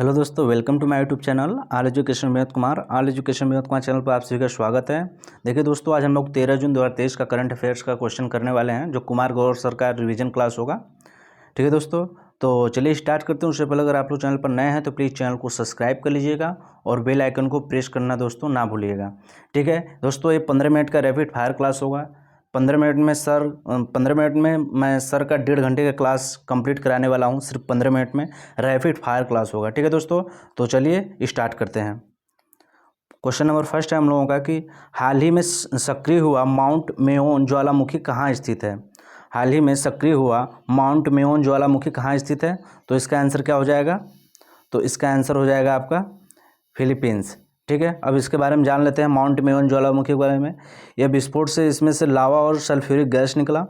Hello दोस्तों, welcome to my YouTube channel all education Vinod Kumar. All education Vinod Kumar channel पर आप सभी का स्वागत है। देखिए दोस्तों, आज हम लोग 13 जून 2023 का करंट अफेयर्स का क्वेश्चन करने वाले हैं, जो कुमार गौरव सर का रिवीजन क्लास होगा। ठीक है दोस्तों, तो चलिए स्टार्ट करते हैं। उससे पहले अगर आप लोग चैनल पर नए हैं तो प्लीज़ चैनल को सब्सक्राइब कर लीजिएगा और बेल आइकन को प्रेस करना दोस्तों ना भूलिएगा। ठीक है दोस्तों, ये 15 मिनट का रैपिड फायर क्लास होगा। 15 मिनट में मैं सर का 1.5 घंटे का क्लास कंप्लीट कराने वाला हूँ। सिर्फ 15 मिनट में रैपिड फायर क्लास होगा। ठीक है दोस्तों, तो चलिए स्टार्ट करते हैं। क्वेश्चन नंबर फर्स्ट है हम लोगों का कि हाल ही में सक्रिय हुआ माउंट मेओन ज्वालामुखी कहाँ स्थित है। हाल ही में सक्रिय हुआ माउंट मेओन ज्वालामुखी कहाँ स्थित है, तो इसका आंसर क्या हो जाएगा? तो इसका आंसर हो जाएगा आपका फिलीपींस। ठीक है, अब इसके बारे में जान लेते हैं माउंट मेओन ज्वालामुखी के बारे में। यह विस्फोट से इसमें से लावा और सल्फ्यूरिक गैस निकला।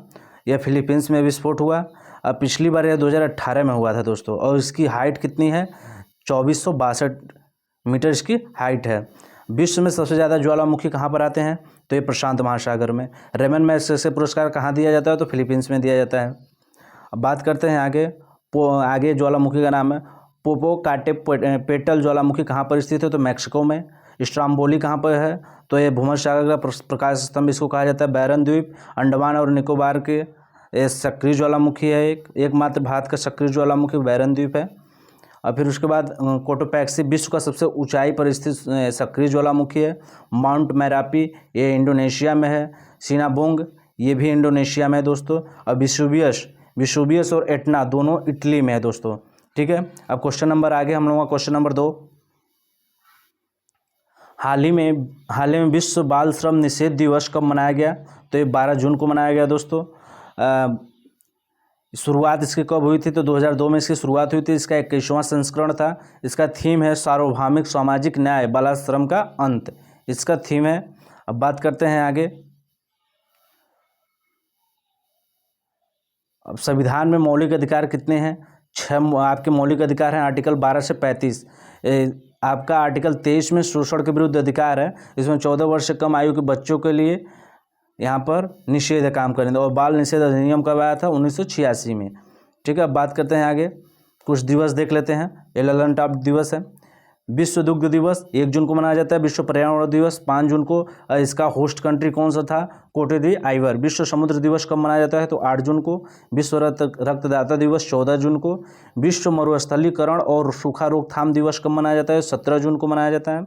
यह फिलीपींस में विस्फोट हुआ। अब पिछली बार यह 2018 में हुआ था दोस्तों, और इसकी हाइट कितनी है? 2462 मीटर इसकी हाइट है। विश्व में सबसे ज़्यादा ज्वालामुखी कहाँ पर आते हैं? तो ये प्रशांत महासागर में। रेमन मैग्सेसे पुरस्कार कहाँ दिया जाता है? तो फिलीपींस में दिया जाता है। अब बात करते हैं आगे ज्वालामुखी का नाम है पोपोकाटेपेटल ज्वालामुखी कहाँ पर स्थित है? तो मैक्सिको में। स्ट्राम्बोली कहाँ पर है? तो ये भूमध्यसागर का प्रकाश स्तंभ इसको कहा जाता है। बैरन द्वीप, अंडमान और निकोबार के ये सक्रिय ज्वालामुखी है। एकमात्र भारत का सक्रिय ज्वालामुखी बैरन द्वीप है। और फिर उसके बाद कोटोपैक्सी विश्व का सबसे ऊंचाई पर स्थित सक्रिय ज्वालामुखी है। माउंट मैरापी ये इंडोनेशिया में है। सिनाबोंग ये भी इंडोनेशिया में है दोस्तों। और विसुवियस और एटना दोनों इटली में है दोस्तों। ठीक है, अब क्वेश्चन नंबर आगे हम लोगों का क्वेश्चन नंबर 2। हाल ही में विश्व बाल श्रम निषेध दिवस कब मनाया गया? तो ये 12 जून को मनाया गया दोस्तों। शुरुआत इसकी कब हुई थी? तो 2002 में इसकी शुरुआत हुई थी। इसका 21वां संस्करण था। इसका थीम है सार्वभौमिक सामाजिक न्याय, बाल श्रम का अंत, इसका थीम है। अब बात करते हैं आगे। अब संविधान में मौलिक अधिकार कितने हैं? 6 आपके मौलिक अधिकार हैं। आर्टिकल 12 से 35। आपका आर्टिकल 23 में शोषण के विरुद्ध अधिकार है। इसमें 14 वर्ष से कम आयु के बच्चों के लिए यहाँ पर निषेध है काम करने। और बाल निषेध अधिनियम कब आया था? 1986 में। ठीक है, अब बात करते हैं आगे। कुछ दिवस देख लेते हैं। ये ललन टॉप दिवस है। विश्व दुग्ध दिवस 1 जून को मनाया जाता है। विश्व पर्यावरण दिवस 5 जून को। इसका होस्ट कंट्री कौन सा था? कोटे दी आइवर। विश्व समुद्र दिवस कब मनाया जाता है? तो 8 जून को। विश्व रक्तदाता दिवस 14 जून को। विश्व मरुस्थलीकरण और सूखा रोकथाम दिवस कब मनाया जाता है? 17 जून को मनाया जाता है।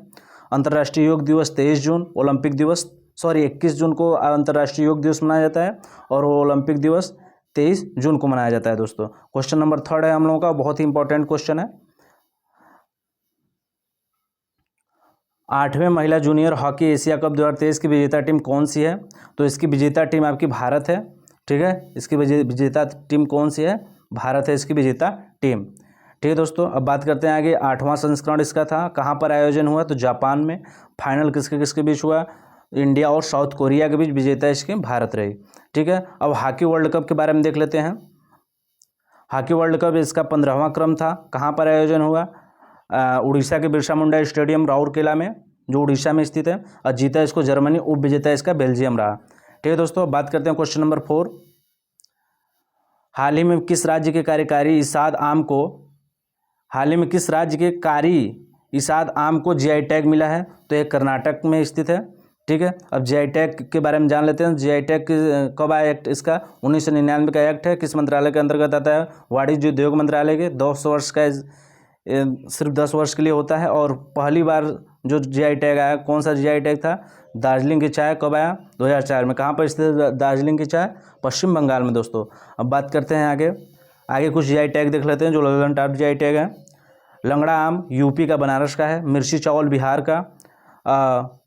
अंतर्राष्ट्रीय योग दिवस 23 जून। ओलंपिक दिवस 21 जून को अंतर्राष्ट्रीय योग दिवस मनाया जाता है। और ओलंपिक दिवस 23 जून को मनाया जाता है दोस्तों। क्वेश्चन नंबर 3 है हम लोगों का, बहुत ही इंपॉर्टेंट क्वेश्चन है। 8वें महिला जूनियर हॉकी एशिया कप 2023 की विजेता टीम कौन सी है? तो इसकी विजेता टीम आपकी भारत है। ठीक है, इसकी विजेता टीम कौन सी है? भारत है इसकी विजेता टीम। ठीक है दोस्तों, अब बात करते हैं आगे। 8वां संस्करण इसका था। कहाँ पर आयोजन हुआ? तो जापान में। फाइनल किसके किसके बीच हुआ? इंडिया और साउथ कोरिया के बीच। विजेता इसकी भारत रही। ठीक है, अब हॉकी वर्ल्ड कप के बारे में देख लेते हैं। हॉकी वर्ल्ड कप इसका 15वां क्रम था। कहाँ पर आयोजन हुआ? उड़ीसा के बिरसा मुंडा स्टेडियम राउरकेला में, जो उड़ीसा में स्थित है। और जीता इसको जर्मनी, उप विजेता इसका बेल्जियम रहा। ठीक है दोस्तों, बात करते हैं क्वेश्चन नंबर 4। हाल ही में किस राज्य के कार्यकारी इसाद आम को जीआई टैग मिला है? तो ये कर्नाटक में स्थित है। ठीक है, अब जीआई टैग के बारे में जान लेते हैं। जीआई टैग कब आया एक्ट? इसका 1999 का एक्ट है। किस मंत्रालय के अंतर्गत आता है? वाणिज्य उद्योग मंत्रालय के। 10 वर्ष का सिर्फ 10 वर्ष के लिए होता है। और पहली बार जो जीआई टैग आया, कौन सा जीआई टैग था? दार्जिलिंग की चाय। कब आया? 2004 में। कहाँ पर स्थित है दार्जिलिंग की चाय? पश्चिम बंगाल में दोस्तों। अब बात करते हैं आगे कुछ जीआई टैग देख लेते हैं जो ललन टॉप जीआई टैग है। लंगड़ा आम यूपी का, बनारस का है। मिर्ची चावल बिहार का।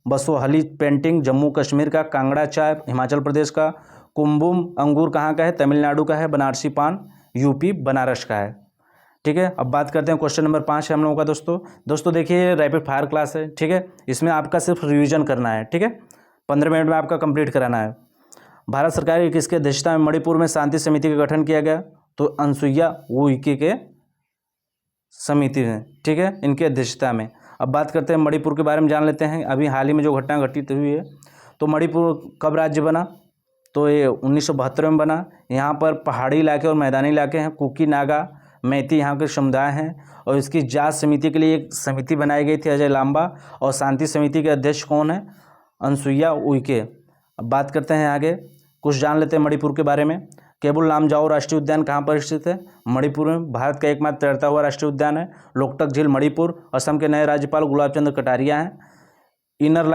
बसोहली पेंटिंग जम्मू कश्मीर का। कांगड़ा चाय हिमाचल प्रदेश का। कुंबुम अंगूर कहाँ का है? तमिलनाडु का है। बनारसी पान यूपी बनारस का है। ठीक है, अब बात करते हैं क्वेश्चन नंबर 5 है हम लोगों का दोस्तों देखिए रैपिड फायर क्लास है। ठीक है, इसमें आपका सिर्फ रिवीजन करना है। ठीक है, 15 मिनट में आपका कंप्लीट कराना है। भारत सरकार की किसकी अध्यक्षता में मणिपुर में शांति समिति का गठन किया गया? तो अनसुईया उइके के समिति में। ठीक है, इनकी अध्यक्षता में। अब बात करते हैं मणिपुर के बारे में जान लेते हैं। अभी हाल ही में जो घटना घटित हुई है, तो मणिपुर कब राज्य बना? तो ये 1972 में बना। यहाँ पर पहाड़ी इलाके और मैदानी इलाके हैं। कुकी, नागा, मैती यहाँ के समुदाय हैं। और इसकी जांच समिति के लिए एक समिति बनाई गई थी, अजय लांबा। और शांति समिति के अध्यक्ष कौन है? अनसुईया उइके। अब बात करते हैं आगे, कुछ जान लेते हैं मणिपुर के बारे में। केबुल लामजाओ राष्ट्रीय उद्यान कहाँ पर स्थित है? मणिपुर में। भारत का एकमात्र तैरता हुआ राष्ट्रीय उद्यान है। लोकटक झील मणिपुर। असम के नए राज्यपाल गुलाब चंद्र कटारिया हैं। इनर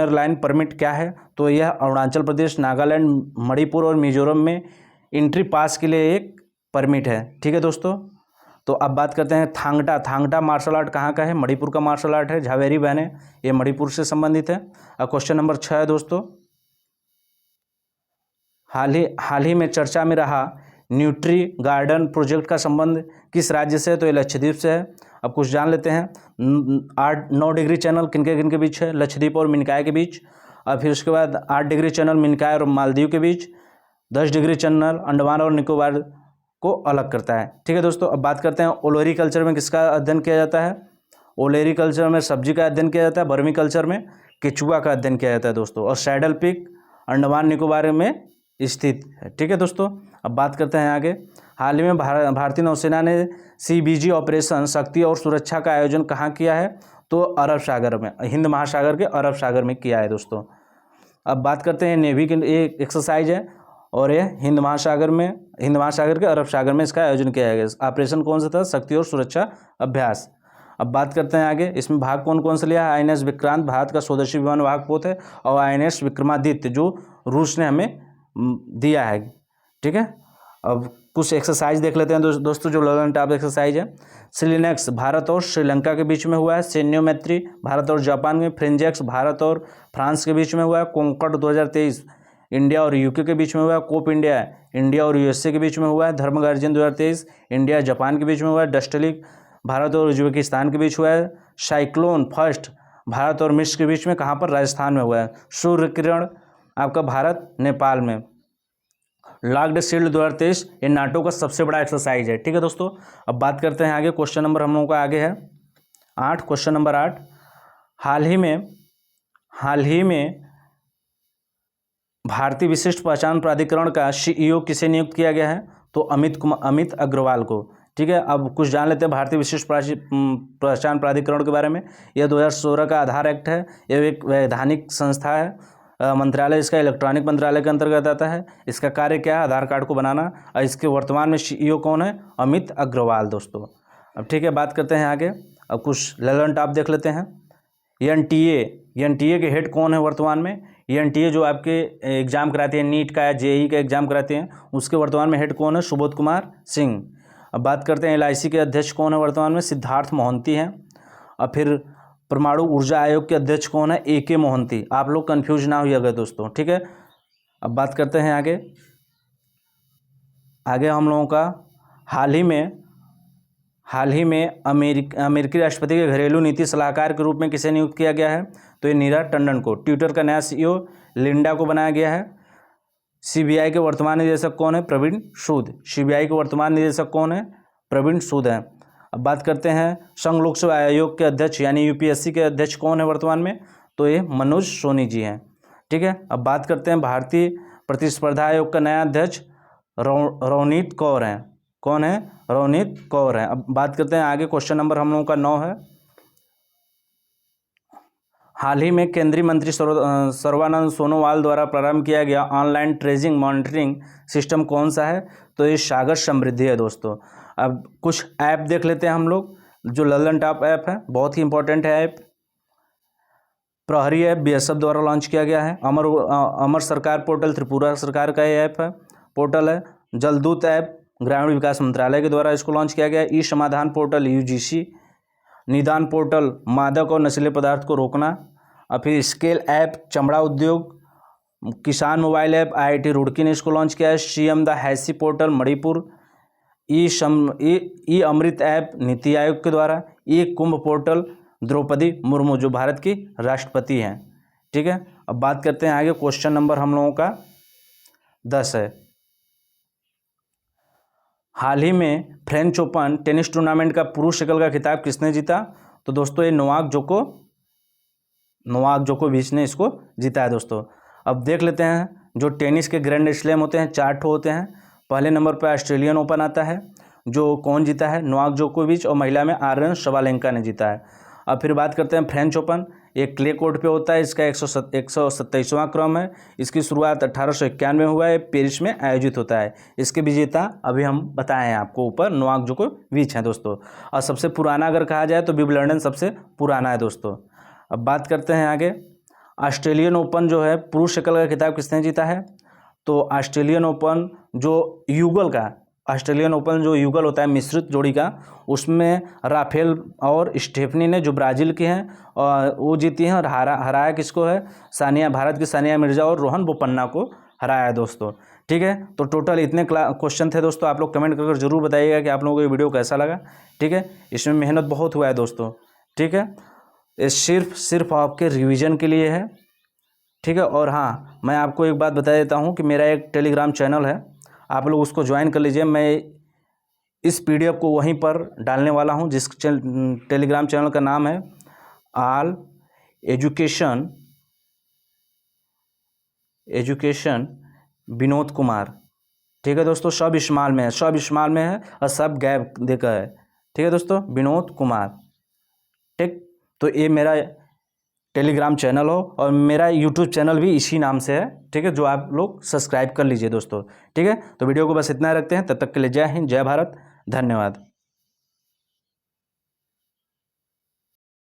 लाइन परमिट क्या है? तो यह अरुणाचल प्रदेश, नागालैंड, मणिपुर और मिजोरम में एंट्री पास के लिए एक परमिट है। ठीक है दोस्तों। तो अब बात करते हैं थांगटा मार्शल आर्ट कहाँ का है? मणिपुर का मार्शल आर्ट है। झावेरी बहने, ये मणिपुर से संबंधित है। अब क्वेश्चन नंबर 6 है दोस्तों, हाल ही में चर्चा में रहा न्यूट्री गार्डन प्रोजेक्ट का संबंध किस राज्य से है? तो ये लक्षद्वीप से है। अब कुछ जान लेते हैं, 8-9 डिग्री चैनल किनके बीच है? लक्षद्वीप और मिनकाय के बीच। और फिर उसके बाद 8 डिग्री चैनल मिनकाय और मालदीव के बीच। 10 डिग्री चैनल अंडमान और निकोबार को अलग करता है। ठीक है दोस्तों। अब बात करते हैं ओलेरी कल्चर में किसका अध्ययन किया जाता है? ओलेरी कल्चर में सब्जी का अध्ययन किया जाता है। बर्मी कल्चर में केचुआ का अध्ययन किया जाता है दोस्तों। और सैडल पीक अंडमान निकोबार में स्थित है। ठीक है दोस्तों। अब बात करते हैं आगे, हाल ही में भारतीय नौसेना ने CBG ऑपरेशन शक्ति और सुरक्षा का आयोजन कहाँ किया है? तो अरब सागर में, हिंद महासागर के अरब सागर में किया है दोस्तों। अब बात करते हैं नेवी की एक एक्सरसाइज है और ये हिंद महासागर के अरब सागर में इसका आयोजन किया गया। ऑपरेशन कौन सा था? शक्ति और सुरक्षा अभ्यास। अब बात करते हैं आगे, इसमें भाग कौन कौन से लिया है? INS विक्रांत भारत का स्वदेशी विमान वाहक पोत है। और INS विक्रमादित्य जो रूस ने हमें दिया है। ठीक है। अब कुछ एक्सरसाइज देख लेते हैं दोस्तों, जो ललन टॉप एक्सरसाइज है। सिलिनेक्स भारत और श्रीलंका के बीच में हुआ है। सैन्य मैत्री भारत और जापान में। फ्रिंजेक्स भारत और फ्रांस के बीच में हुआ है। कोंकण 2023 इंडिया और UK के बीच में हुआ है। कोप इंडिया और USA के बीच में हुआ है। धर्म गर्जन 2023 इंडिया जापान के बीच में हुआ है। डस्टलिक भारत और उज्बेकिस्तान के बीच हुआ है। साइक्लोन फर्स्ट भारत और मिस्र के बीच में कहाँ पर? राजस्थान में हुआ है। सूर्य किरण आपका भारत नेपाल में। लॉक्ड शील्ड 2023 ये नाटो का सबसे बड़ा एक्सरसाइज है। ठीक है दोस्तों। अब बात करते हैं आगे, क्वेश्चन नंबर हम लोगों का आगे है 8। क्वेश्चन नंबर 8, हाल ही में भारतीय विशिष्ट पहचान प्राधिकरण का CEO किसे नियुक्त किया गया है? तो अमित अग्रवाल को। ठीक है। अब कुछ जान लेते हैं भारतीय विशिष्ट पहचान प्राधिकरण के बारे में। यह 2016 का आधार एक्ट है। यह एक वैधानिक संस्था है। मंत्रालय इसका इलेक्ट्रॉनिक मंत्रालय के अंतर्गत आता है। इसका कार्य क्या है? आधार कार्ड को बनाना। और इसके वर्तमान में CEO कौन है? अमित अग्रवाल दोस्तों। अब ठीक है, बात करते हैं आगे। अब कुछ ललन टॉप देख लेते हैं। NTA के हेड कौन है वर्तमान में? NTA जो आपके एग्जाम कराते हैं, नीट का या JEE का एग्जाम कराते हैं, उसके वर्तमान में हेड कौन है? सुबोध कुमार सिंह। अब बात करते हैं LIC के अध्यक्ष कौन है वर्तमान में? सिद्धार्थ मोहंती हैं। और फिर परमाणु ऊर्जा आयोग के अध्यक्ष कौन है? AK मोहंती। आप लोग कंफ्यूज ना होइएगा दोस्तों। ठीक है। अब बात करते हैं आगे हम लोगों का हाल ही में अमेरिकी राष्ट्रपति के घरेलू नीति सलाहकार के रूप में किसे नियुक्त किया गया है? तो ये नीरा टंडन को। ट्विटर का नया CEO लिंडा को बनाया गया है। CBI के वर्तमान निदेशक कौन है? प्रवीण सूद। CBI के वर्तमान निदेशक कौन है? प्रवीण सूद है। अब बात करते हैं संघ लोक सेवा आयोग के अध्यक्ष यानी UPSC के अध्यक्ष कौन है वर्तमान में? तो ये मनोज सोनी जी हैं। ठीक है। अब बात करते हैं भारतीय प्रतिस्पर्धा आयोग का नया अध्यक्ष रवनीत कौर हैं। कौन है? रवनीत कौर है। अब बात करते हैं आगे, क्वेश्चन नंबर हम लोगों का 9 है। हाल ही में केंद्रीय मंत्री सर्बानंद सोनोवाल द्वारा प्रारंभ किया गया ऑनलाइन ट्रेजिंग मॉनिटरिंग सिस्टम कौन सा है? तो ये सागर समृद्धि है दोस्तों। अब कुछ ऐप देख लेते हैं हम लोग, जो ललन टॉप ऐप है, बहुत ही इंपॉर्टेंट है ऐप। प्रहरी ऐप BSF द्वारा लॉन्च किया गया है। अमर सरकार पोर्टल त्रिपुरा सरकार का ये ऐप है, पोर्टल है। जलदूत ऐप ग्रामीण विकास मंत्रालय के द्वारा इसको लॉन्च किया गया है। ई समाधान पोर्टल UGC। निदान पोर्टल मादक और नशीले पदार्थ को रोकना। और फिर स्केल ऐप चमड़ा उद्योग। किसान मोबाइल ऐप IIT रुड़की ने इसको लॉन्च किया है। CM Da Haisi portal Manipur. E Amrit app NITI Aayog के द्वारा। ई कुंभ पोर्टल द्रौपदी मुर्मू जो भारत की राष्ट्रपति हैं। ठीक है। अब बात करते हैं आगे, क्वेश्चन नंबर हम लोगों का 10 है। हाल ही में फ्रेंच ओपन टेनिस टूर्नामेंट का पुरुष सिंगल का खिताब किसने जीता? तो दोस्तों ये नोवाक जोकोविच ने इसको जीता है दोस्तों। अब देख लेते हैं जो टेनिस के ग्रैंड स्लैम होते हैं, 4 ठो होते हैं। पहले नंबर पर ऑस्ट्रेलियन ओपन आता है, जो कौन जीता है, नोवाक जोकोविच, और महिला में आर्यन शबालेंका ने जीता है। अब फिर बात करते हैं फ्रेंच ओपन। ये क्ले कोर्ट पे होता है, इसका 127वां क्रम है। इसकी शुरुआत 1891 में हुआ है, पेरिस में आयोजित होता है। इसके विजेता अभी हम बताए हैं आपको ऊपर, नोवाक जोकोविच हैं दोस्तों। और सबसे पुराना अगर कहा जाए तो विंबलडन सबसे पुराना है दोस्तों। अब बात करते हैं आगे, ऑस्ट्रेलियन ओपन जो है पुरुष एकल का खिताब किसने जीता है? तो ऑस्ट्रेलियन ओपन जो युगल होता है मिश्रित जोड़ी का, उसमें राफेल और स्टेफनी ने, जो ब्राज़ील के हैं, और वो जीती हैं। और हराया किसको है? भारत की सानिया मिर्ज़ा और रोहन बोपन्ना को हराया है दोस्तों। ठीक है, तो टोटल इतने क्वेश्चन थे दोस्तों। आप लोग कमेंट करके जरूर बताइएगा कि आप लोगों को ये वीडियो कैसा लगा। ठीक है, इसमें मेहनत बहुत हुआ है दोस्तों। ठीक है, ये सिर्फ आपके रिवीजन के लिए है। ठीक है, और हाँ, मैं आपको एक बात बता देता हूँ कि मेरा एक टेलीग्राम चैनल है, आप लोग उसको ज्वाइन कर लीजिए। मैं इस पीडीएफ को वहीं पर डालने वाला हूँ, जिस टेलीग्राम चैनल का नाम है ऑल एजुकेशन विनोद कुमार। ठीक है दोस्तों, सब स्मॉल में है और सब गैप देकर है। ठीक है दोस्तों, विनोद कुमार। ठीक, तो ये मेरा टेलीग्राम चैनल हो, और मेरा यूट्यूब चैनल भी इसी नाम से है। ठीक है, जो आप लोग सब्सक्राइब कर लीजिए दोस्तों। ठीक है, तो वीडियो को बस इतना रखते हैं, तब तक के लिए जय हिंद, जय भारत, धन्यवाद।